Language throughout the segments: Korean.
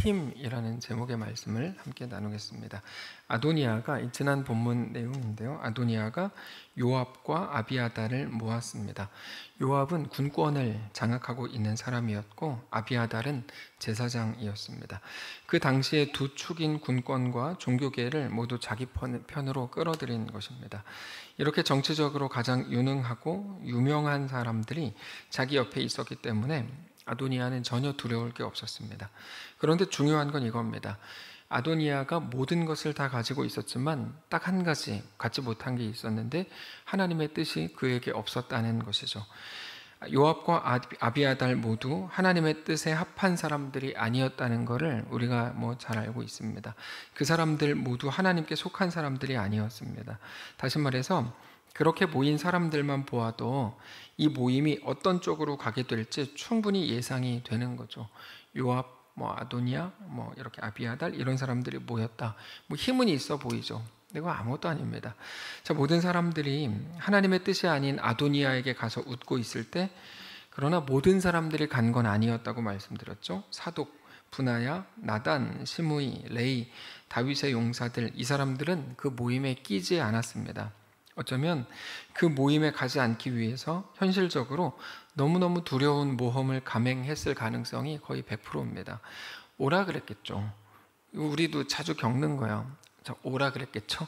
힘이라는 제목의 말씀을 함께 나누겠습니다. 아도니아가 지난 본문 내용인데요. 아도니아가 요압과 아비아달을 모았습니다. 요압은 군권을 장악하고 있는 사람이었고 아비아달은 제사장이었습니다. 그 당시에 두 축인 군권과 종교계를 모두 자기 편으로 끌어들인 것입니다. 이렇게 정치적으로 가장 유능하고 유명한 사람들이 자기 옆에 있었기 때문에 아도니아는 전혀 두려울 게 없었습니다. 그런데 중요한 건 이겁니다. 아도니아가 모든 것을 다 가지고 있었지만 딱 한 가지 갖지 못한 게 있었는데 하나님의 뜻이 그에게 없었다는 것이죠. 요압과 아비아달 모두 하나님의 뜻에 합한 사람들이 아니었다는 것을 우리가 잘 알고 있습니다. 그 사람들 모두 하나님께 속한 사람들이 아니었습니다. 다시 말해서 그렇게 모인 사람들만 보아도 이 모임이 어떤 쪽으로 가게 될지 충분히 예상이 되는 거죠. 요압, 아도니아, 이렇게 아비아달 이런 사람들이 모였다. 힘은 있어 보이죠. 이거 아무것도 아닙니다. 자, 모든 사람들이 하나님의 뜻이 아닌 아도니아에게 가서 웃고 있을 때, 그러나 모든 사람들이 간 건 아니었다고 말씀드렸죠. 사독, 분하야, 나단, 시므이, 레이, 다윗의 용사들, 이 사람들은 그 모임에 끼지 않았습니다. 어쩌면 그 모임에 가지 않기 위해서 현실적으로 너무너무 두려운 모험을 감행했을 가능성이 거의 100%입니다. 오라 그랬겠죠. 우리도 자주 겪는 거예요. 오라 그랬겠죠.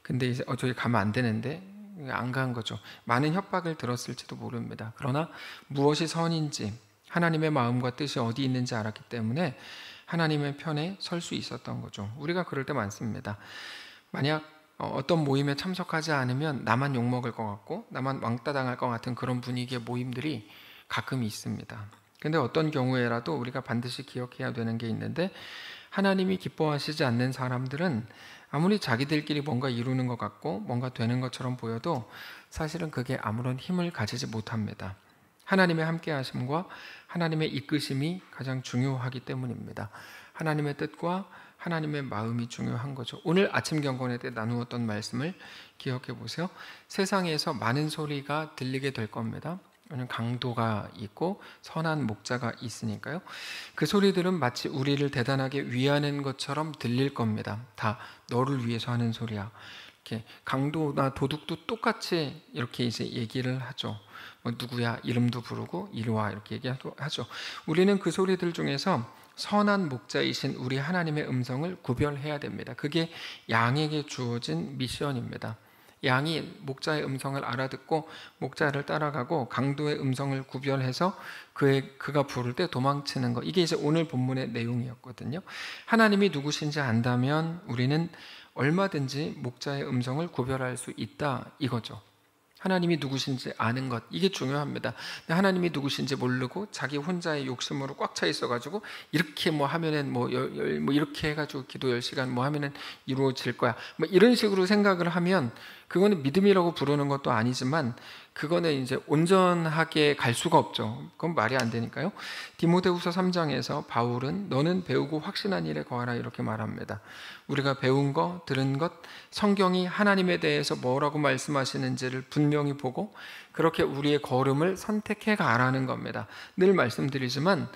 근데 이제 저기 가면 안 되는데 안 간 거죠. 많은 협박을 들었을지도 모릅니다. 그러나 무엇이 선인지 하나님의 마음과 뜻이 어디 있는지 알았기 때문에 하나님의 편에 설 수 있었던 거죠. 우리가 그럴 때 많습니다. 만약 어떤 모임에 참석하지 않으면 나만 욕먹을 것 같고 나만 왕따 당할 것 같은 그런 분위기의 모임들이 가끔 있습니다. 근데 어떤 경우에라도 우리가 반드시 기억해야 되는 게 있는데, 하나님이 기뻐하시지 않는 사람들은 아무리 자기들끼리 뭔가 이루는 것 같고 뭔가 되는 것처럼 보여도 사실은 그게 아무런 힘을 가지지 못합니다. 하나님의 함께 하심과 하나님의 이끄심이 가장 중요하기 때문입니다. 하나님의 뜻과 하나님의 마음이 중요한 거죠. 오늘 아침 경건회 때 나누었던 말씀을 기억해 보세요. 세상에서 많은 소리가 들리게 될 겁니다. 강도가 있고 선한 목자가 있으니까요. 그 소리들은 마치 우리를 대단하게 위하는 것처럼 들릴 겁니다. 다 너를 위해서 하는 소리야. 이렇게 강도나 도둑도 똑같이 이렇게 이제 얘기를 하죠. 누구야 이름도 부르고 이리 와 이렇게 얘기하죠. 우리는 그 소리들 중에서 선한 목자이신 우리 하나님의 음성을 구별해야 됩니다. 그게 양에게 주어진 미션입니다. 양이 목자의 음성을 알아듣고 목자를 따라가고 강도의 음성을 구별해서 그가 부를 때 도망치는 것, 이게 이제 오늘 본문의 내용이었거든요. 하나님이 누구신지 안다면 우리는 얼마든지 목자의 음성을 구별할 수 있다 이거죠. 하나님이 누구신지 아는 것, 이게 중요합니다. 하나님이 누구신지 모르고 자기 혼자의 욕심으로 꽉 차 있어가지고 이렇게 하면은 이렇게 해가지고 기도 10시간 하면은 이루어질 거야. 이런 식으로 생각을 하면 그거는 믿음이라고 부르는 것도 아니지만 그거는 이제 온전하게 갈 수가 없죠. 그건 말이 안 되니까요. 디모데후서 3장에서 바울은 너는 배우고 확신한 일에 거하라 이렇게 말합니다. 우리가 배운 것, 들은 것, 성경이 하나님에 대해서 뭐라고 말씀하시는지를 분명히 보고 그렇게 우리의 걸음을 선택해 가라는 겁니다. 늘 말씀드리지만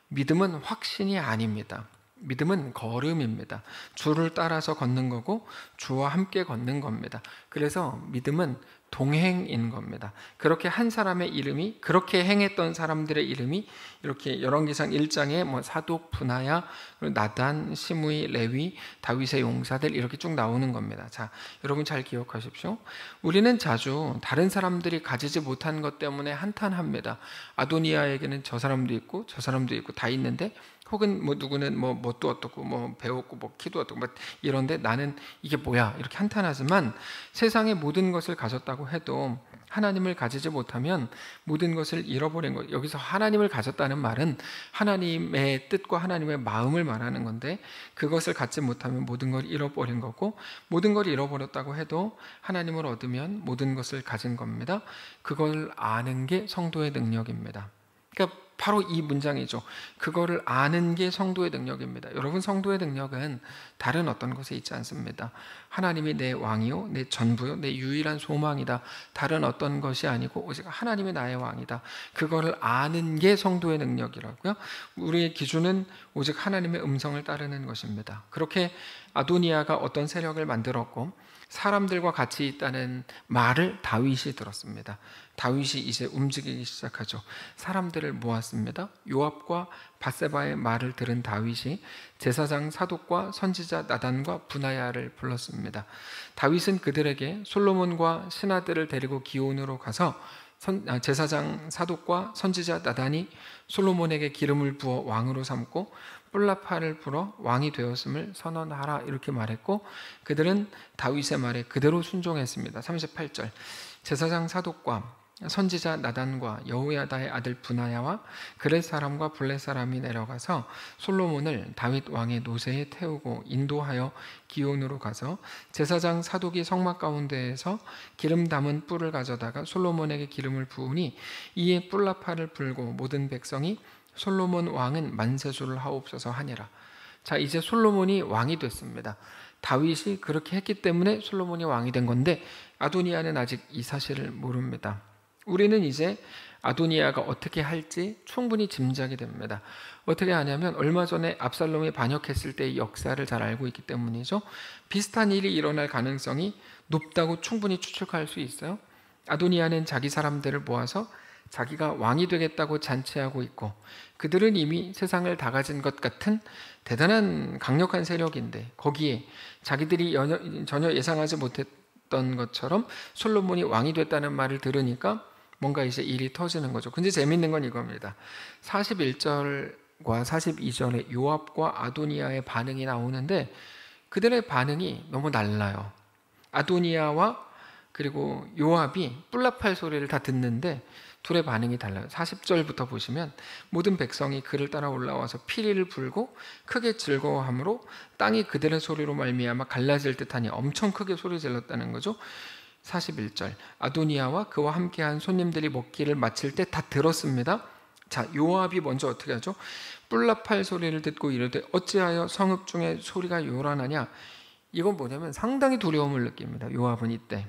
믿음은 확신이 아닙니다. 믿음은 걸음입니다. 주를 따라서 걷는 거고 주와 함께 걷는 겁니다. 그래서 믿음은 동행인 겁니다. 그렇게 한 사람의 이름이, 그렇게 행했던 사람들의 이름이 이렇게 열왕기상 1장에 사독, 분하야, 나단, 시므이, 레위, 다윗의 용사들 이렇게 쭉 나오는 겁니다. 자, 여러분 잘 기억하십시오. 우리는 자주 다른 사람들이 가지지 못한 것 때문에 한탄합니다. 아도니아에게는 저 사람도 있고 저 사람도 있고 다 있는데, 혹은 누구는 뭣도 어떻고 배웠고 키도 어떻고 이런데 나는 이게 뭐야 이렇게 한탄하지만, 세상의 모든 것을 가졌다고 해도 하나님을 가지지 못하면 모든 것을 잃어버린 것. 여기서 하나님을 가졌다는 말은 하나님의 뜻과 하나님의 마음을 말하는 건데, 그것을 갖지 못하면 모든 걸 잃어버린 거고, 모든 걸 잃어버렸다고 해도 하나님을 얻으면 모든 것을 가진 겁니다. 그걸 아는 게 성도의 능력입니다. 그러니까 바로 이 문장이죠. 그거를 아는 게 성도의 능력입니다. 여러분, 성도의 능력은 다른 어떤 것에 있지 않습니다. 하나님이 내 왕이요, 내 전부요, 내 유일한 소망이다. 다른 어떤 것이 아니고 오직 하나님이 나의 왕이다. 그거를 아는 게 성도의 능력이라고요. 우리의 기준은 오직 하나님의 음성을 따르는 것입니다. 그렇게 아도니아가 어떤 세력을 만들었고 사람들과 같이 있다는 말을 다윗이 들었습니다. 다윗이 이제 움직이기 시작하죠. 사람들을 모았습니다. 요압과 밧세바의 말을 들은 다윗이 제사장 사독과 선지자 나단과 분하야를 불렀습니다. 다윗은 그들에게 솔로몬과 신하들을 데리고 기온으로 가서 제사장 사독과 선지자 나단이 솔로몬에게 기름을 부어 왕으로 삼고 뿔라파를 불어 왕이 되었음을 선언하라 이렇게 말했고 그들은 다윗의 말에 그대로 순종했습니다. 38절 제사장 사독과 선지자 나단과 여호야다의 아들 분하야와 그렛 사람과 블렛 사람이 내려가서 솔로몬을 다윗 왕의 노새에 태우고 인도하여 기온으로 가서 제사장 사독이 성막 가운데에서 기름 담은 뿔을 가져다가 솔로몬에게 기름을 부으니 이에 뿔라파를 불고 모든 백성이 솔로몬 왕은 만세수를 하옵소서 하니라. 자, 이제 솔로몬이 왕이 됐습니다. 다윗이 그렇게 했기 때문에 솔로몬이 왕이 된 건데 아도니아는 아직 이 사실을 모릅니다. 우리는 이제 아도니아가 어떻게 할지 충분히 짐작이 됩니다. 어떻게 하냐면 얼마 전에 압살롬이 반역했을 때의 역사를 잘 알고 있기 때문이죠. 비슷한 일이 일어날 가능성이 높다고 충분히 추측할 수 있어요. 아도니아는 자기 사람들을 모아서 자기가 왕이 되겠다고 잔치하고 있고 그들은 이미 세상을 다 가진 것 같은 대단한 강력한 세력인데 거기에 자기들이 전혀 예상하지 못했던 것처럼 솔로몬이 왕이 됐다는 말을 들으니까 뭔가 이제 일이 터지는 거죠. 근데 재밌는 건 이겁니다. 41절과 42절에 요압과 아도니아의 반응이 나오는데 그들의 반응이 너무 달라요. 아도니아와 그리고 요압이 뿔라팔 소리를 다 듣는데 둘의 반응이 달라요. 40절부터 보시면 모든 백성이 그를 따라 올라와서 피리를 불고 크게 즐거워함으로 땅이 그들의 소리로 말미암아 갈라질 듯하니 엄청 크게 소리 질렀다는 거죠. 41절 아도니아와 그와 함께한 손님들이 먹기를 마칠 때 다 들었습니다. 자, 요압이 먼저 어떻게 하죠? 뿔라팔 소리를 듣고 이르되 어찌하여 성읍 중에 소리가 요란하냐. 이건 뭐냐면 상당히 두려움을 느낍니다. 요압은 이때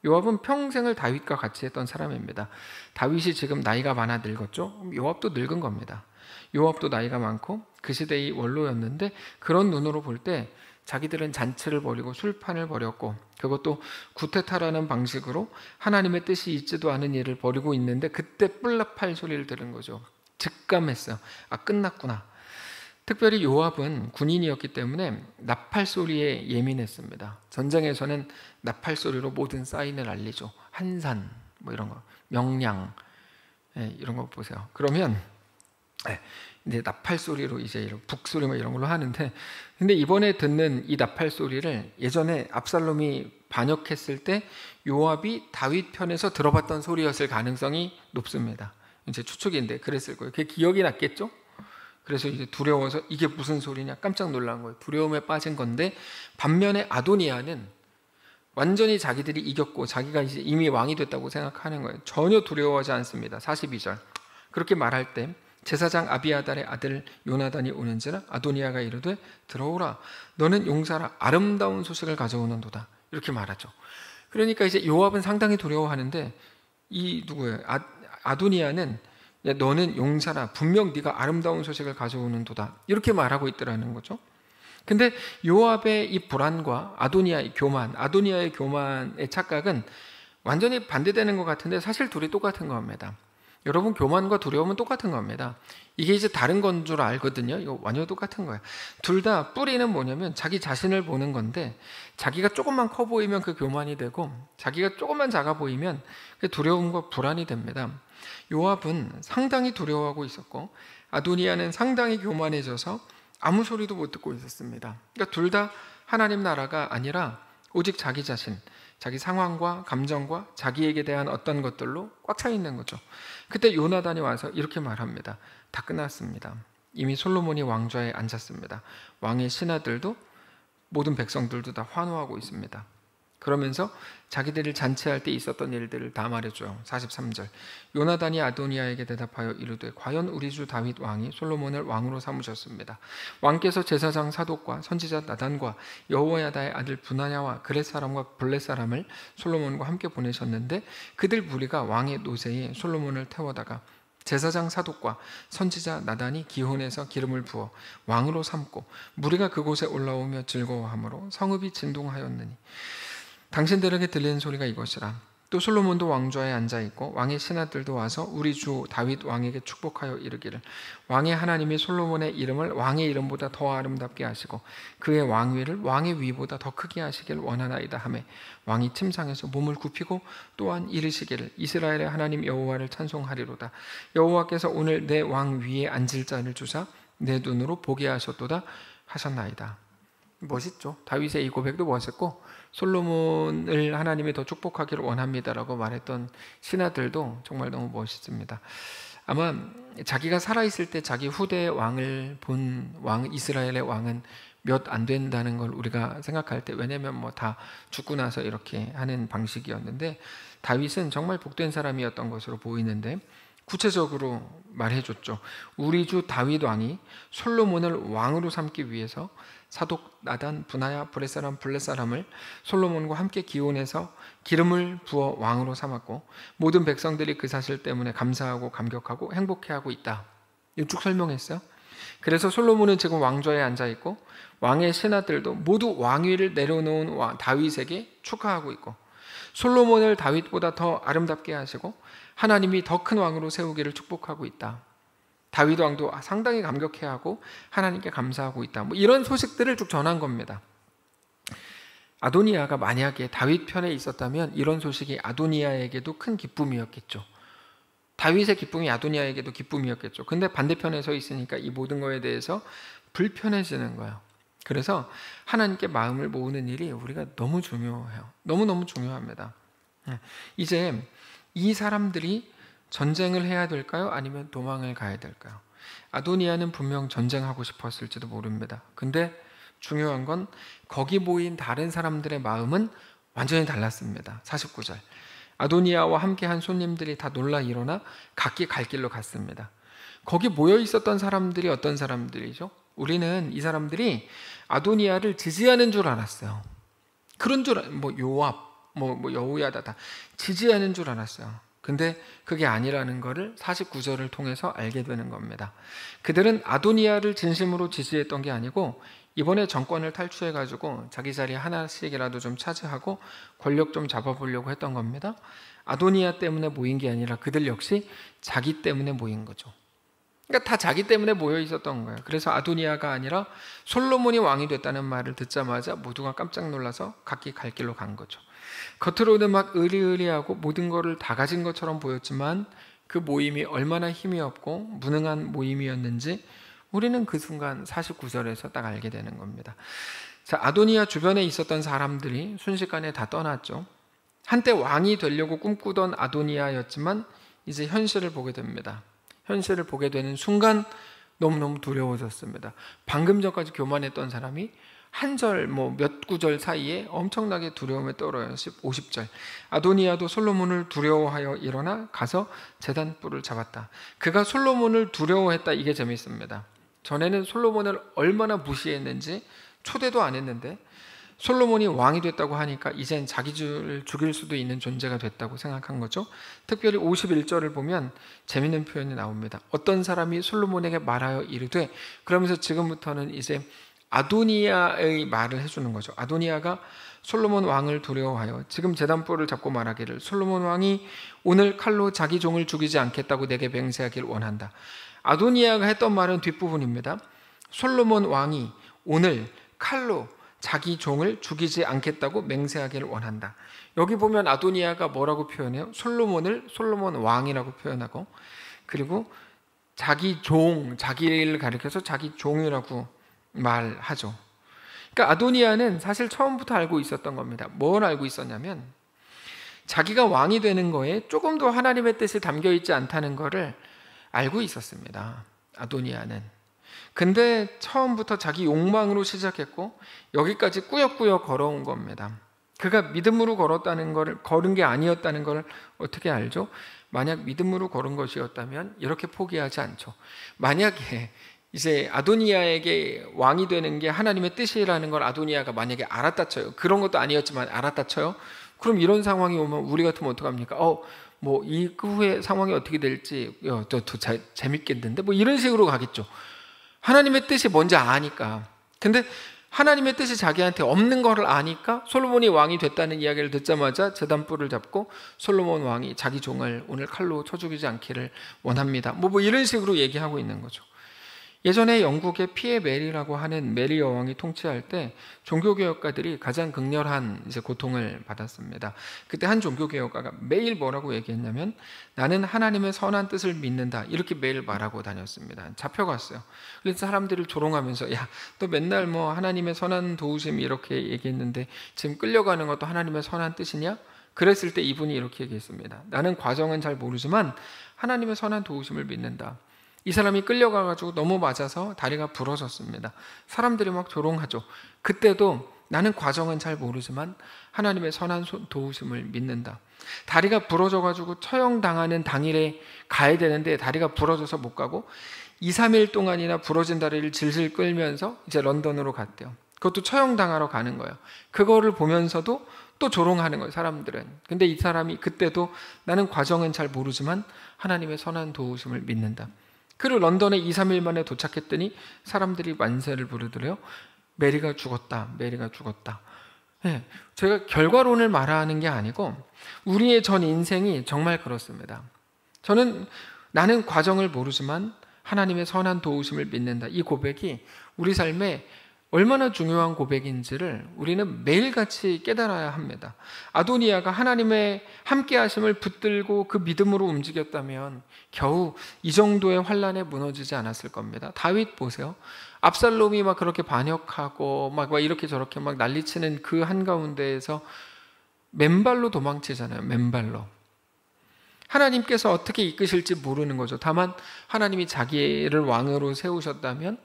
요압은 평생을 다윗과 같이 했던 사람입니다. 다윗이 지금 나이가 많아 늙었죠? 요압도 늙은 겁니다. 요압도 나이가 많고 그 시대의 원로였는데 그런 눈으로 볼 때 자기들은 잔치를 벌이고 술판을 벌였고 그것도 구테타라는 방식으로 하나님의 뜻이 있지도 않은 일을 벌이고 있는데 그때 뿔라팔 소리를 들은 거죠. 직감했어요. 아, 끝났구나. 특별히 요압은 군인이었기 때문에 나팔 소리에 예민했습니다. 전쟁에서는 나팔 소리로 모든 사인을 알리죠. 한산 뭐 이런 거, 명량 이런 거 보세요. 그러면 이제 나팔 소리로 이제 북소리 뭐 이런 걸로 하는데 근데 이번에 듣는 이 나팔 소리를 예전에 압살롬이 반역했을 때 요압이 다윗 편에서 들어봤던 소리였을 가능성이 높습니다. 이제 추측인데 그랬을 거예요. 그게 기억이 났겠죠? 그래서 이제 두려워서 이게 무슨 소리냐 깜짝 놀란 거예요. 두려움에 빠진 건데 반면에 아도니아는 완전히 자기들이 이겼고 자기가 이제 이미 왕이 됐다고 생각하는 거예요. 전혀 두려워하지 않습니다. 42절 그렇게 말할 때 제사장 아비아달의 아들 요나단이 오는지라 아도니아가 이르되 들어오라 너는 용사라 아름다운 소식을 가져오는도다 이렇게 말하죠. 그러니까 이제 요압은 상당히 두려워하는데 이 누구예요? 아도니아는 너는 용사라 분명 네가 아름다운 소식을 가져오는도다 이렇게 말하고 있더라는 거죠. 근데 요압의 이 불안과 아도니아의 교만의 착각은 완전히 반대되는 것 같은데 사실 둘이 똑같은 겁니다. 여러분 교만과 두려움은 똑같은 겁니다. 이게 이제 다른 건 줄 알거든요. 이거 완전히 똑같은 거예요. 둘 다 뿌리는 뭐냐면 자기 자신을 보는 건데 자기가 조금만 커 보이면 그 교만이 되고 자기가 조금만 작아 보이면 그 두려움과 불안이 됩니다. 요압은 상당히 두려워하고 있었고 아도니아는 상당히 교만해져서 아무 소리도 못 듣고 있었습니다. 그러니까 둘 다 하나님 나라가 아니라 오직 자기 자신, 자기 상황과 감정과 자기에게 대한 어떤 것들로 꽉 차 있는 거죠. 그때 요나단이 와서 이렇게 말합니다. 다 끝났습니다. 이미 솔로몬이 왕좌에 앉았습니다. 왕의 신하들도 모든 백성들도 다 환호하고 있습니다. 그러면서 자기들이 잔치할 때 있었던 일들을 다 말해줘요. 43절. 요나단이 아도니아에게 대답하여 이르되 과연 우리 주 다윗 왕이 솔로몬을 왕으로 삼으셨습니다. 왕께서 제사장 사독과 선지자 나단과 여호야다의 아들 브나야와 그렛 사람과 블렛 사람을 솔로몬과 함께 보내셨는데 그들 무리가 왕의 노새에 솔로몬을 태워다가 제사장 사독과 선지자 나단이 기혼에서 기름을 부어 왕으로 삼고 무리가 그곳에 올라오며 즐거워하므로 성읍이 진동하였느니 당신들에게 들리는 소리가 이것이라. 또 솔로몬도 왕좌에 앉아있고 왕의 신하들도 와서 우리 주 다윗 왕에게 축복하여 이르기를 왕의 하나님이 솔로몬의 이름을 왕의 이름보다 더 아름답게 하시고 그의 왕위를 왕의 위보다 더 크게 하시길 원하나이다 하매 왕이 침상에서 몸을 굽히고 또한 이르시기를 이스라엘의 하나님 여호와를 찬송하리로다. 여호와께서 오늘 내 왕 위에 앉을 자를 주사 내 눈으로 보게 하셨도다 하셨나이다. 멋있죠. 다윗의 이 고백도 멋있고 솔로몬을 하나님이 더 축복하기를 원합니다라고 말했던 신하들도 정말 너무 멋있습니다. 아마 자기가 살아있을 때 자기 후대의 왕을 본 왕, 이스라엘의 왕은 몇 안 된다는 걸 우리가 생각할 때, 왜냐면 뭐 다 죽고 나서 이렇게 하는 방식이었는데 다윗은 정말 복된 사람이었던 것으로 보이는데 구체적으로 말해줬죠. 우리 주 다윗 왕이 솔로몬을 왕으로 삼기 위해서 사독 나단, 브나야, 블렛 사람, 블렛 사람을 솔로몬과 함께 기혼해서 기름을 부어 왕으로 삼았고 모든 백성들이 그 사실 때문에 감사하고 감격하고 행복해하고 있다. 쭉 설명했어요. 그래서 솔로몬은 지금 왕좌에 앉아있고 왕의 신하들도 모두 왕위를 내려놓은 다윗에게 축하하고 있고 솔로몬을 다윗보다 더 아름답게 하시고 하나님이 더 큰 왕으로 세우기를 축복하고 있다. 다윗 왕도 상당히 감격해하고 하나님께 감사하고 있다. 뭐 이런 소식들을 쭉 전한 겁니다. 아도니아가 만약에 다윗 편에 있었다면 이런 소식이 아도니아에게도 큰 기쁨이었겠죠. 다윗의 기쁨이 아도니아에게도 기쁨이었겠죠. 근데 반대편에 서 있으니까 이 모든 거에 대해서 불편해지는 거예요. 그래서 하나님께 마음을 모으는 일이 우리가 너무 중요해요. 너무너무 중요합니다. 이제 이 사람들이 전쟁을 해야 될까요? 아니면 도망을 가야 될까요? 아도니아는 분명 전쟁하고 싶었을지도 모릅니다. 근데 중요한 건 거기 모인 다른 사람들의 마음은 완전히 달랐습니다. 49절. 아도니아와 함께한 손님들이 다 놀라 일어나 각기 갈 길로 갔습니다. 거기 모여 있었던 사람들이 어떤 사람들이죠? 우리는 이 사람들이 아도니아를 지지하는 줄 알았어요. 그런 줄, 요압, 여호야다 다 지지하는 줄 알았어요. 근데 그게 아니라는 것을 49절을 통해서 알게 되는 겁니다. 그들은 아도니아를 진심으로 지지했던 게 아니고 이번에 정권을 탈취해가지고 자기 자리 하나씩이라도 좀 차지하고 권력 좀 잡아보려고 했던 겁니다. 아도니아 때문에 모인 게 아니라 그들 역시 자기 때문에 모인 거죠. 그러니까 다 자기 때문에 모여 있었던 거예요. 그래서 아도니아가 아니라 솔로몬이 왕이 됐다는 말을 듣자마자 모두가 깜짝 놀라서 각기 갈 길로 간 거죠. 겉으로는 막 의리의리하고 모든 것을 다 가진 것처럼 보였지만 그 모임이 얼마나 힘이 없고 무능한 모임이었는지 우리는 그 순간 49절에서 딱 알게 되는 겁니다. 자, 아도니아 주변에 있었던 사람들이 순식간에 다 떠났죠. 한때 왕이 되려고 꿈꾸던 아도니아였지만 이제 현실을 보게 됩니다. 현실을 보게 되는 순간 너무너무 두려워졌습니다. 방금 전까지 교만했던 사람이 한 절, 몇 구절 사이에 엄청나게 두려움에 떨어요. 50절. 아도니아도 솔로몬을 두려워하여 일어나 가서 제단불을 잡았다. 그가 솔로몬을 두려워했다. 이게 재밌습니다. 전에는 솔로몬을 얼마나 무시했는지 초대도 안 했는데 솔로몬이 왕이 됐다고 하니까 이젠 자기를 죽일 수도 있는 존재가 됐다고 생각한 거죠. 특별히 51절을 보면 재밌는 표현이 나옵니다. 어떤 사람이 솔로몬에게 말하여 이르되, 그러면서 지금부터는 이제 아도니아의 말을 해주는 거죠. 아도니아가 솔로몬 왕을 두려워하여 지금 제단불을 잡고 말하기를 솔로몬 왕이 오늘 칼로 자기 종을 죽이지 않겠다고 내게 맹세하길 원한다. 아도니아가 했던 말은 뒷부분입니다. 솔로몬 왕이 오늘 칼로 자기 종을 죽이지 않겠다고 맹세하기를 원한다. 여기 보면 아도니아가 뭐라고 표현해요? 솔로몬을 솔로몬 왕이라고 표현하고, 그리고 자기 종, 자기를 가리켜서 자기 종이라고 말하죠. 그러니까 아도니아는 사실 처음부터 알고 있었던 겁니다. 뭘 알고 있었냐면 자기가 왕이 되는 거에 조금 더 하나님의 뜻이 담겨 있지 않다는 것을 알고 있었습니다. 아도니아는. 근데 처음부터 자기 욕망으로 시작했고 여기까지 꾸역꾸역 걸어온 겁니다. 그가 믿음으로 걸은 게 아니었다는 걸 어떻게 알죠? 만약 믿음으로 걸은 것이었다면 이렇게 포기하지 않죠. 만약에 이제 아도니아에게 왕이 되는 게 하나님의 뜻이라는 걸 아도니아가 만약에 알았다 쳐요. 그런 것도 아니었지만 알았다 쳐요. 그럼 이런 상황이 오면 우리 같으면 어떡합니까? 뭐 이 후에 상황이 어떻게 될지 더 재밌겠는데 뭐 이런 식으로 가겠죠. 하나님의 뜻이 뭔지 아니까. 근데 하나님의 뜻이 자기한테 없는 거를 아니까 솔로몬이 왕이 됐다는 이야기를 듣자마자 제단불을 잡고 솔로몬 왕이 자기 종을 오늘 칼로 쳐 죽이지 않기를 원합니다. 뭐 이런 식으로 얘기하고 있는 거죠. 예전에 영국의 피에 메리라고 하는 메리 여왕이 통치할 때 종교개혁가들이 가장 극렬한 이제 고통을 받았습니다. 그때 한 종교개혁가가 매일 뭐라고 얘기했냐면 나는 하나님의 선한 뜻을 믿는다 이렇게 매일 말하고 다녔습니다. 잡혀갔어요. 그래서 사람들을 조롱하면서 야, 너 맨날 뭐 하나님의 선한 도우심 이렇게 얘기했는데 지금 끌려가는 것도 하나님의 선한 뜻이냐? 그랬을 때 이분이 이렇게 얘기했습니다. 나는 과정은 잘 모르지만 하나님의 선한 도우심을 믿는다. 이 사람이 끌려가가지고 너무 맞아서 다리가 부러졌습니다. 사람들이 막 조롱하죠. 그때도 나는 과정은 잘 모르지만 하나님의 선한 도우심을 믿는다. 다리가 부러져가지고 처형당하는 당일에 가야 되는데 다리가 부러져서 못 가고 2, 3일 동안이나 부러진 다리를 질질 끌면서 이제 런던으로 갔대요. 그것도 처형당하러 가는 거예요. 그거를 보면서도 또 조롱하는 거예요, 사람들은. 근데 이 사람이 그때도 나는 과정은 잘 모르지만 하나님의 선한 도우심을 믿는다. 그리고 런던에 2, 3일 만에 도착했더니 사람들이 만세를 부르더래요. 메리가 죽었다. 메리가 죽었다. 네, 제가 결과론을 말하는 게 아니고 우리의 전 인생이 정말 그렇습니다. 나는 과정을 모르지만 하나님의 선한 도우심을 믿는다. 이 고백이 우리 삶에 얼마나 중요한 고백인지를 우리는 매일같이 깨달아야 합니다. 아도니아가 하나님의 함께하심을 붙들고 그 믿음으로 움직였다면 겨우 이 정도의 환난에 무너지지 않았을 겁니다. 다윗 보세요. 압살롬이 막 그렇게 반역하고 막 이렇게 저렇게 막 난리치는 그 한가운데에서 맨발로 도망치잖아요. 맨발로. 하나님께서 어떻게 이끄실지 모르는 거죠. 다만 하나님이 자기를 왕으로 세우셨다면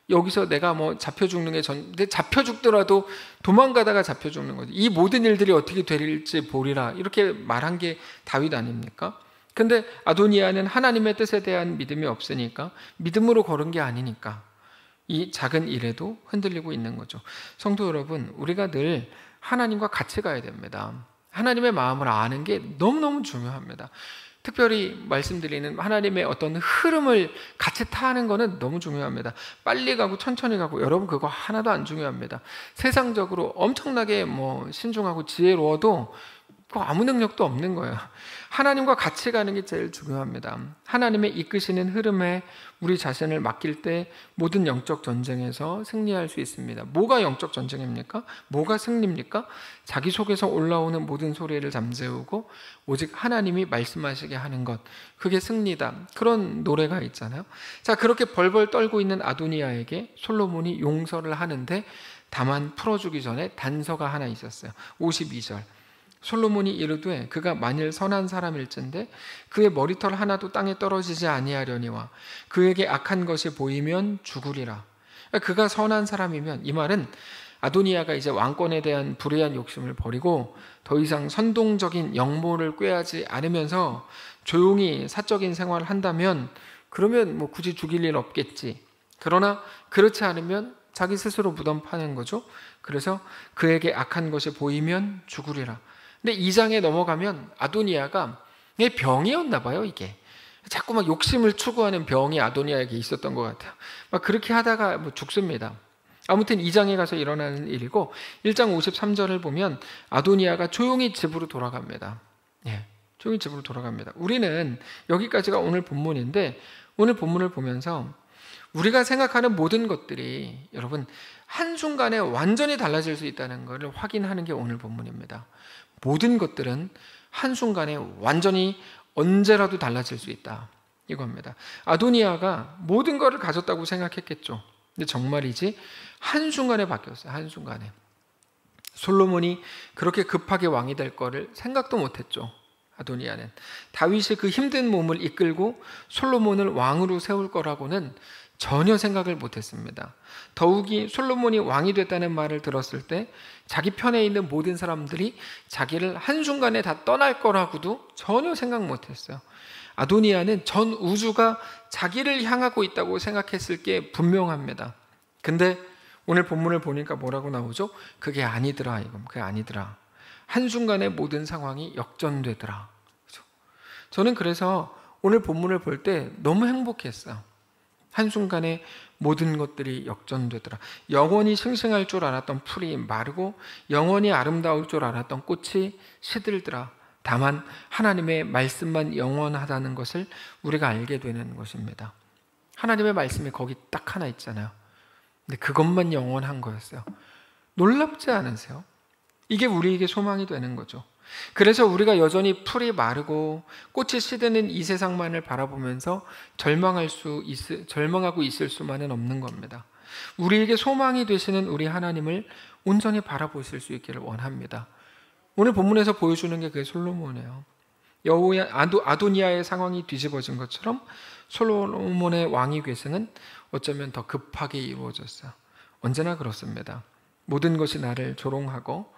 여기서 내가 뭐 잡혀 죽는 게 근데 잡혀 죽더라도 도망가다가 잡혀 죽는 거죠. 이 모든 일들이 어떻게 될지 보리라 이렇게 말한 게 다윗 아닙니까? 근데 아도니아는 하나님의 뜻에 대한 믿음이 없으니까 믿음으로 걸은 게 아니니까 이 작은 일에도 흔들리고 있는 거죠. 성도 여러분, 우리가 늘 하나님과 같이 가야 됩니다. 하나님의 마음을 아는 게 너무너무 중요합니다. 특별히 말씀드리는 하나님의 어떤 흐름을 같이 타는 것은 너무 중요합니다. 빨리 가고 천천히 가고 여러분 그거 하나도 안 중요합니다. 세상적으로 엄청나게 뭐 신중하고 지혜로워도 그거 아무 능력도 없는 거예요. 하나님과 같이 가는 게 제일 중요합니다. 하나님의 이끄시는 흐름에 우리 자신을 맡길 때 모든 영적 전쟁에서 승리할 수 있습니다. 뭐가 영적 전쟁입니까? 뭐가 승리입니까? 자기 속에서 올라오는 모든 소리를 잠재우고 오직 하나님이 말씀하시게 하는 것, 그게 승리다. 그런 노래가 있잖아요. 자, 그렇게 벌벌 떨고 있는 아도니아에게 솔로몬이 용서를 하는데 다만 풀어주기 전에 단서가 하나 있었어요. 52절. 솔로몬이 이르되 그가 만일 선한 사람일진데 그의 머리털 하나도 땅에 떨어지지 아니하려니와 그에게 악한 것이 보이면 죽으리라. 그가 선한 사람이면, 이 말은 아도니아가 이제 왕권에 대한 불의한 욕심을 버리고 더 이상 선동적인 영모를 꾀하지 않으면서 조용히 사적인 생활을 한다면 그러면 뭐 굳이 죽일 일 없겠지. 그러나 그렇지 않으면 자기 스스로 무덤 파는 거죠. 그래서 그에게 악한 것이 보이면 죽으리라. 근데 2장에 넘어가면 아도니아가 병이었나 봐요. 이게 자꾸 막 욕심을 추구하는 병이 아도니아에게 있었던 것 같아요. 막 그렇게 하다가 뭐 죽습니다. 아무튼 2장에 가서 일어나는 일이고 1장 53절을 보면 아도니아가 조용히 집으로 돌아갑니다. 조용히 집으로 돌아갑니다. 우리는 여기까지가 오늘 본문인데 오늘 본문을 보면서 우리가 생각하는 모든 것들이 여러분 한순간에 완전히 달라질 수 있다는 것을 확인하는 게 오늘 본문입니다. 모든 것들은 한순간에 완전히 언제라도 달라질 수 있다. 이겁니다. 아도니아가 모든 것을 가졌다고 생각했겠죠. 근데 정말이지 한순간에 바뀌었어요. 한순간에. 솔로몬이 그렇게 급하게 왕이 될 거를 생각도 못했죠. 아도니아는 다윗이 그 힘든 몸을 이끌고 솔로몬을 왕으로 세울 거라고는 전혀 생각을 못했습니다. 더욱이 솔로몬이 왕이 됐다는 말을 들었을 때 자기 편에 있는 모든 사람들이 자기를 한순간에 다 떠날 거라고도 전혀 생각 못했어요. 아도니아는 전 우주가 자기를 향하고 있다고 생각했을 게 분명합니다. 근데 오늘 본문을 보니까 뭐라고 나오죠? 그게 아니더라. 그게 아니더라. 한순간에 모든 상황이 역전되더라. 그렇죠? 저는 그래서 오늘 본문을 볼 때 너무 행복했어요. 한순간에 모든 것들이 역전되더라. 영원히 싱싱할 줄 알았던 풀이 마르고 영원히 아름다울 줄 알았던 꽃이 시들더라. 다만 하나님의 말씀만 영원하다는 것을 우리가 알게 되는 것입니다. 하나님의 말씀이 거기 딱 하나 있잖아요. 근데 그것만 영원한 거였어요. 놀랍지 않으세요? 이게 우리에게 소망이 되는 거죠. 그래서 우리가 여전히 풀이 마르고 꽃이 시드는 이 세상만을 바라보면서 절망하고 있을 수만은 없는 겁니다. 우리에게 소망이 되시는 우리 하나님을 온전히 바라보실 수 있기를 원합니다. 오늘 본문에서 보여주는 게 그게 솔로몬이에요. 아도니아의 상황이 뒤집어진 것처럼 솔로몬의 왕위 계승은 어쩌면 더 급하게 이루어졌어요. 언제나 그렇습니다. 모든 것이 나를 조롱하고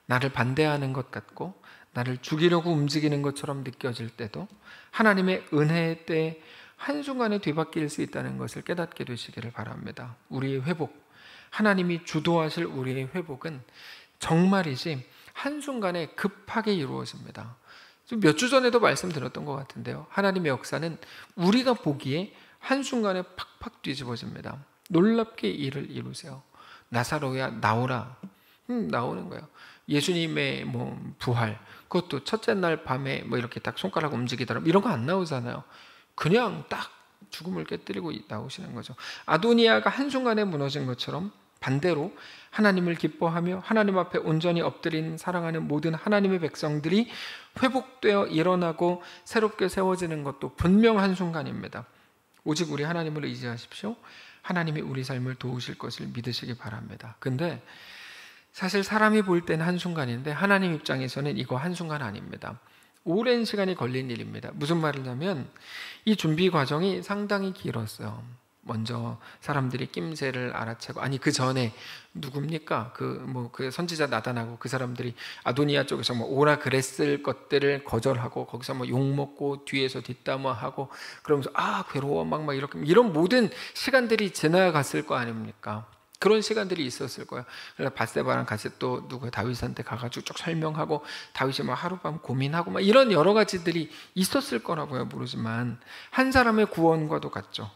나를 반대하는 것 같고 나를 죽이려고 움직이는 것처럼 느껴질 때도 하나님의 은혜의 때 한순간에 뒤바뀔 수 있다는 것을 깨닫게 되시기를 바랍니다. 우리의 회복, 하나님이 주도하실 우리의 회복은 정말이지 한순간에 급하게 이루어집니다. 몇 주 전에도 말씀드렸던 것 같은데요. 하나님의 역사는 우리가 보기에 한순간에 팍팍 뒤집어집니다. 놀랍게 일을 이루세요. 나사로야 나오라. 나오는 거예요. 예수님의 부활, 그것도 첫째 날 밤에 이렇게 딱 손가락 움직이더라 이런 거 안 나오잖아요. 그냥 딱 죽음을 깨뜨리고 나오시는 거죠. 아도니아가 한순간에 무너진 것처럼 반대로 하나님을 기뻐하며 하나님 앞에 온전히 엎드린 사랑하는 모든 하나님의 백성들이 회복되어 일어나고 새롭게 세워지는 것도 분명 한순간입니다. 오직 우리 하나님을 의지하십시오. 하나님이 우리 삶을 도우실 것을 믿으시기 바랍니다. 근데 사실 사람이 볼 때는 한순간인데 하나님 입장에서는 이거 한순간 아닙니다. 오랜 시간이 걸린 일입니다. 무슨 말이냐면 이 준비 과정이 상당히 길었어요. 먼저 사람들이 낌새를 알아채고, 아니 그 전에 누굽니까? 그 선지자 나단하고 그 사람들이 아도니아 쪽에서 오라 그랬을 것들을 거절하고 거기서 욕 먹고 뒤에서 뒷담화하고 그러면서 괴로워 막 이렇게 이런 모든 시간들이 지나갔을 거 아닙니까? 그런 시간들이 있었을 거예요. 그래서 밧세바랑 같이 또 다윗한테 가가지고 쭉 설명하고 다윗이 하룻밤 고민하고 이런 여러 가지들이 있었을 거라고요. 모르지만 한 사람의 구원과도 같죠.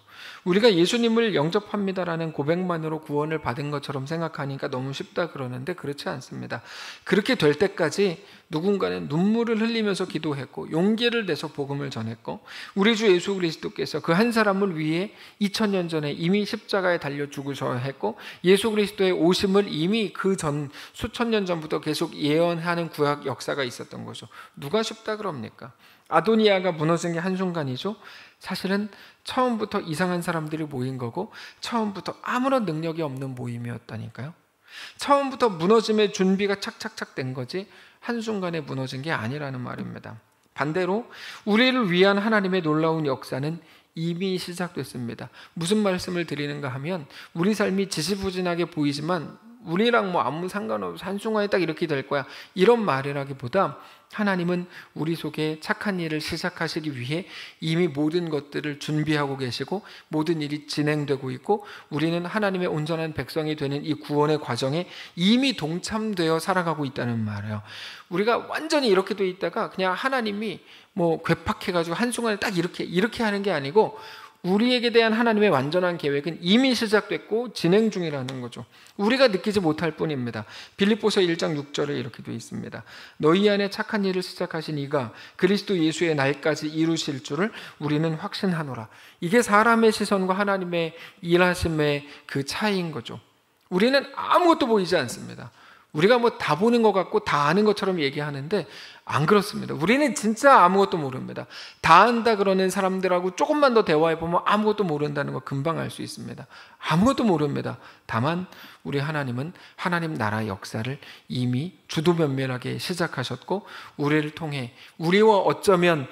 우리가 예수님을 영접합니다라는 고백만으로 구원을 받은 것처럼 생각하니까 너무 쉽다 그러는데 그렇지 않습니다. 그렇게 될 때까지 누군가는 눈물을 흘리면서 기도했고 용기를 내서 복음을 전했고 우리 주 예수 그리스도께서 그 한 사람을 위해 2000년 전에 이미 십자가에 달려 죽으셔야 했고 예수 그리스도의 오심을 이미 그 전 수천 년 전부터 계속 예언하는 구약 역사가 있었던 거죠. 누가 쉽다 그럽니까? 아도니아가 무너진 게 한순간이죠. 사실은 처음부터 이상한 사람들이 모인 거고 처음부터 아무런 능력이 없는 모임이었다니까요. 처음부터 무너짐의 준비가 착착착 된 거지 한순간에 무너진 게 아니라는 말입니다. 반대로 우리를 위한 하나님의 놀라운 역사는 이미 시작됐습니다. 무슨 말씀을 드리는가 하면 우리 삶이 지지부진하게 보이지만 우리랑 아무 상관없이 한순간에 딱 이렇게 될 거야 이런 말이라기보다 하나님은 우리 속에 착한 일을 시작하시기 위해 이미 모든 것들을 준비하고 계시고 모든 일이 진행되고 있고 우리는 하나님의 온전한 백성이 되는 이 구원의 과정에 이미 동참되어 살아가고 있다는 말이에요. 우리가 완전히 이렇게 돼 있다가 그냥 하나님이 괴팍해가지고 한순간에 딱 이렇게 하는 게 아니고 우리에게 대한 하나님의 완전한 계획은 이미 시작됐고 진행 중이라는 거죠. 우리가 느끼지 못할 뿐입니다. 빌립보서 1장 6절에 이렇게 되어 있습니다. 너희 안에 착한 일을 시작하신 이가 그리스도 예수의 날까지 이루실 줄을 우리는 확신하노라. 이게 사람의 시선과 하나님의 일하심의 그 차이인 거죠. 우리는 아무것도 보이지 않습니다. 우리가 뭐 다 보는 것 같고 다 아는 것처럼 얘기하는데 안 그렇습니다. 우리는 진짜 아무것도 모릅니다. 다 안다 그러는 사람들하고 조금만 더 대화해보면 아무것도 모른다는 거 금방 알 수 있습니다. 아무것도 모릅니다. 다만 우리 하나님은 하나님 나라 역사를 이미 주도면밀하게 시작하셨고, 우리를 통해 우리와 어쩌면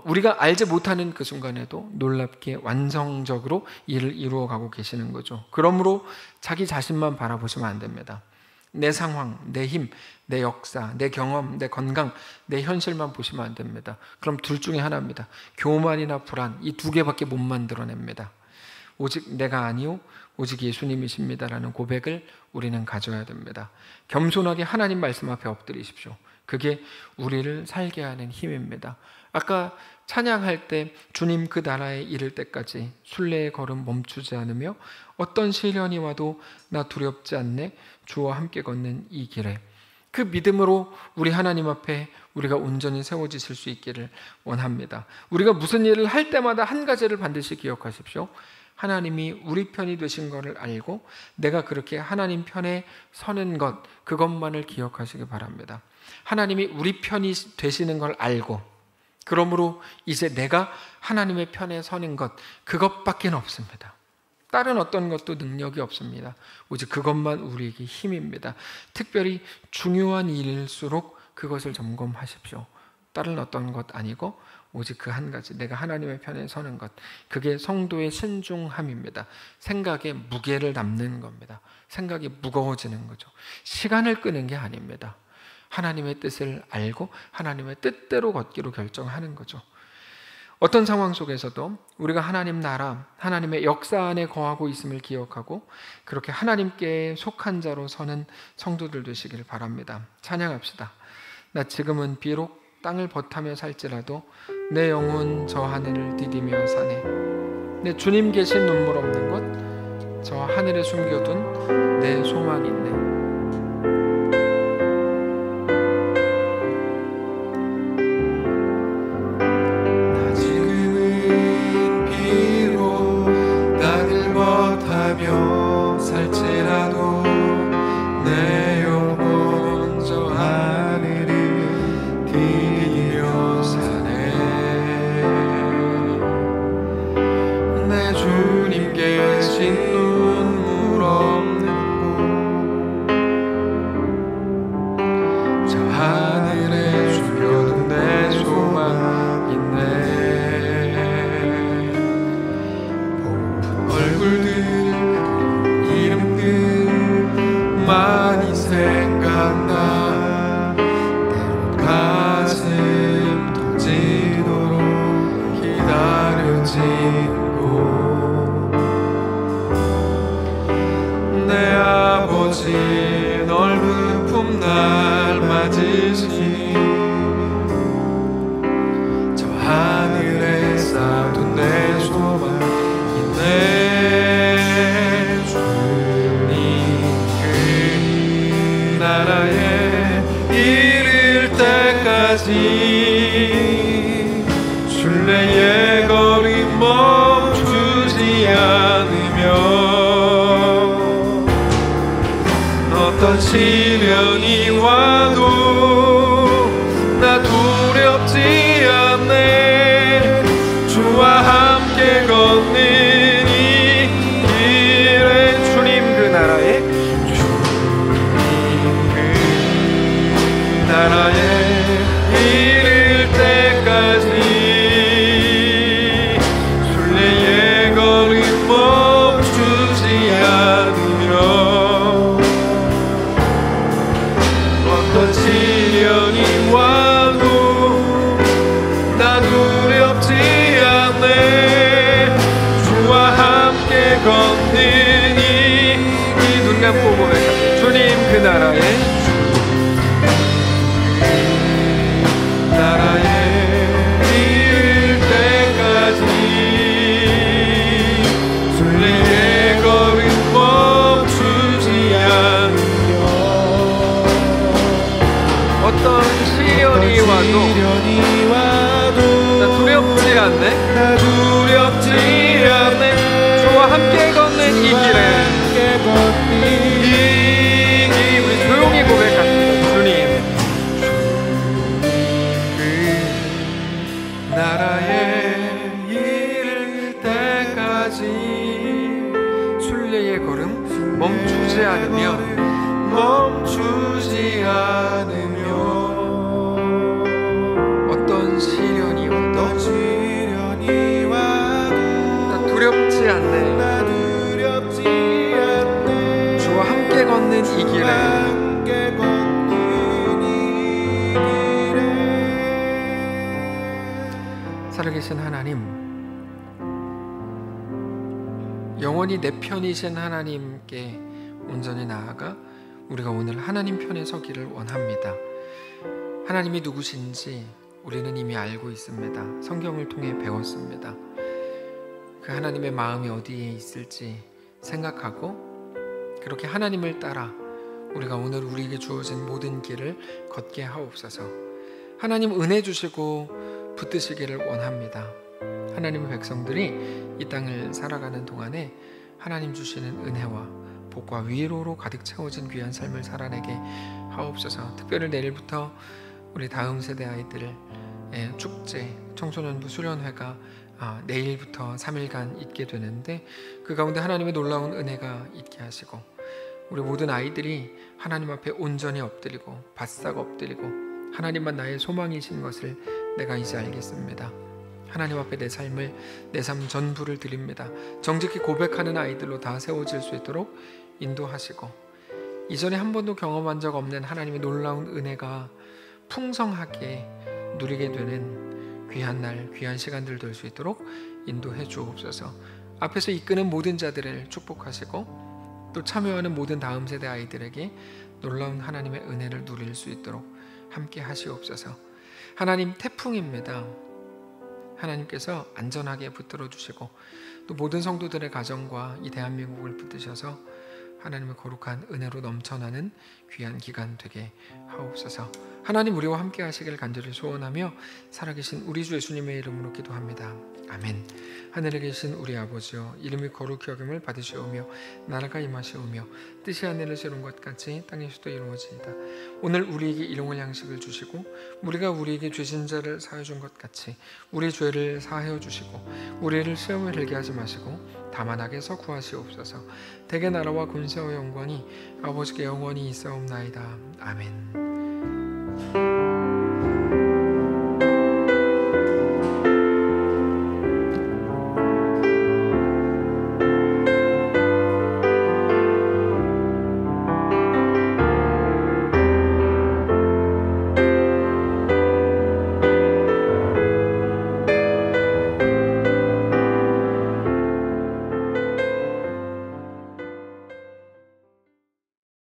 우리가 알지 못하는 그 순간에도 놀랍게 완성적으로 일을 이루어가고 계시는 거죠. 그러므로 자기 자신만 바라보시면 안 됩니다. 내 상황, 내 힘, 내 역사, 내 경험, 내 건강, 내 현실만 보시면 안 됩니다. 그럼 둘 중에 하나입니다. 교만이나 불안, 이 두 개밖에 못 만들어냅니다. 오직 내가 아니요 오직 예수님이십니다라는 고백을 우리는 가져야 됩니다. 겸손하게 하나님 말씀 앞에 엎드리십시오. 그게 우리를 살게 하는 힘입니다. 아까 찬양할 때 주님 그 나라에 이를 때까지 순례의 걸음 멈추지 않으며 어떤 시련이 와도 나 두렵지 않네, 주와 함께 걷는 이 길에, 그 믿음으로 우리 하나님 앞에 우리가 온전히 세워지실 수 있기를 원합니다. 우리가 무슨 일을 할 때마다 한 가지를 반드시 기억하십시오. 하나님이 우리 편이 되신 것을 알고 내가 그렇게 하나님 편에 서는 것, 그것만을 기억하시기 바랍니다. 하나님이 우리 편이 되시는 걸 알고, 그러므로 이제 내가 하나님의 편에 서는 것, 그것밖에 없습니다. 다른 어떤 것도 능력이 없습니다. 오직 그것만 우리에게 힘입니다. 특별히 중요한 일일수록 그것을 점검하십시오. 다른 어떤 것 아니고 오직 그 한 가지, 내가 하나님의 편에 서는 것, 그게 성도의 신중함입니다. 생각에 무게를 담는 겁니다. 생각이 무거워지는 거죠. 시간을 끄는 게 아닙니다. 하나님의 뜻을 알고 하나님의 뜻대로 걷기로 결정하는 거죠. 어떤 상황 속에서도 우리가 하나님 나라, 하나님의 역사 안에 거하고 있음을 기억하고 그렇게 하나님께 속한 자로 서는 성도들 되시길 바랍니다. 찬양합시다. 나 지금은 비록 땅을 버타며 살지라도 내 영혼 저 하늘을 디디며 사네. 내 주님 계신 눈물 없는 곳, 저 하늘에 숨겨둔 내 소망이 있네. 살지라도 내 영혼 저 하늘을 디디며 사네. 내 주님 계신 눈물 없는 곳, 저 하늘에 숨겨둔 내 소망 있네. 보는 얼굴들 많이 생각나 때론 가슴 터지도록 기다려진 곳, 내 아버지 넓은 품 날 맞으신 저 하늘에 쌓아둔 내 소망 있네. 나라에 이를 때까지 순례의 걸음 멈추지 않으며 어떤 시련이 와도 나 두렵지 않네. 주와 함께 걷는 이 길에 주님 그 나라에 나라에 이를 때까지 순례의 걸음 멈추지 않으며 어떤 시련이 와도 나 두렵지 않네. 주와 함께 걷는 이 눈 감고 고백합니다. 주님 그 나라에 어떤 시련이 와도 나 두렵지 않네. 나 두렵지 않네. 주와 함께 걷는 이 길에 이 길이 우리 조용히 고백. 멈추지 않으면 어떤 시련이 와도 나 두렵지 않네. 주와 함께 걷는 이 길에 살아계신 하나님, 영원히 내 편이신 하나님께 온전히 나아가 우리가 오늘 하나님 편에 서기를 원합니다. 하나님이 누구신지 우리는 이미 알고 있습니다. 성경을 통해 배웠습니다. 그 하나님의 마음이 어디에 있을지 생각하고 그렇게 하나님을 따라 우리가 오늘 우리에게 주어진 모든 길을 걷게 하옵소서. 하나님 은혜 주시고 붙드시기를 원합니다. 하나님의 백성들이 이 땅을 살아가는 동안에 하나님 주시는 은혜와 복과 위로로 가득 채워진 귀한 삶을 살아내게 하옵소서. 특별히 내일부터 우리 다음 세대 아이들의 축제, 청소년부 수련회가 내일부터 3일간 있게 되는데 그 가운데 하나님의 놀라운 은혜가 있게 하시고 우리 모든 아이들이 하나님 앞에 온전히 엎드리고 바싹 엎드리고 하나님만 나의 소망이신 것을 내가 이제 알겠습니다. 하나님 앞에 내 삶을, 내 삶 전부를 드립니다. 정직히 고백하는 아이들로 다 세워질 수 있도록 인도하시고 이전에 한 번도 경험한 적 없는 하나님의 놀라운 은혜가 풍성하게 누리게 되는 귀한 날, 귀한 시간들 될 수 있도록 인도해 주옵소서. 앞에서 이끄는 모든 자들을 축복하시고 또 참여하는 모든 다음 세대 아이들에게 놀라운 하나님의 은혜를 누릴 수 있도록 함께 하시옵소서. 하나님 태풍입니다. 하나님께서 안전하게 붙들어 주시고 또 모든 성도들의 가정과 이 대한민국을 붙드셔서 하나님의 거룩한 은혜로 넘쳐나는 귀한 기간 되게 하옵소서. 하나님 우리와 함께 하시길 간절히 소원하며 살아계신 우리 주 예수님의 이름으로 기도합니다. 아멘. 하늘에 계신 우리 아버지여, 이름이 거룩히 여김을 받으시오며 나라가 임하시오며 뜻이 하늘에서 이룬 것 같이 땅에서도 이루어지이다. 오늘 우리에게 일용할 양식을 주시고 우리가 우리에게 죄진 자를 사하여 준 것 같이 우리 죄를 사하여 주시고 우리를 시험에 들게 하지 마시고 다만 악에서 구하시옵소서. 대개 나라와 권세와 영광이 아버지께 영원히 있사옵나이다. 아멘.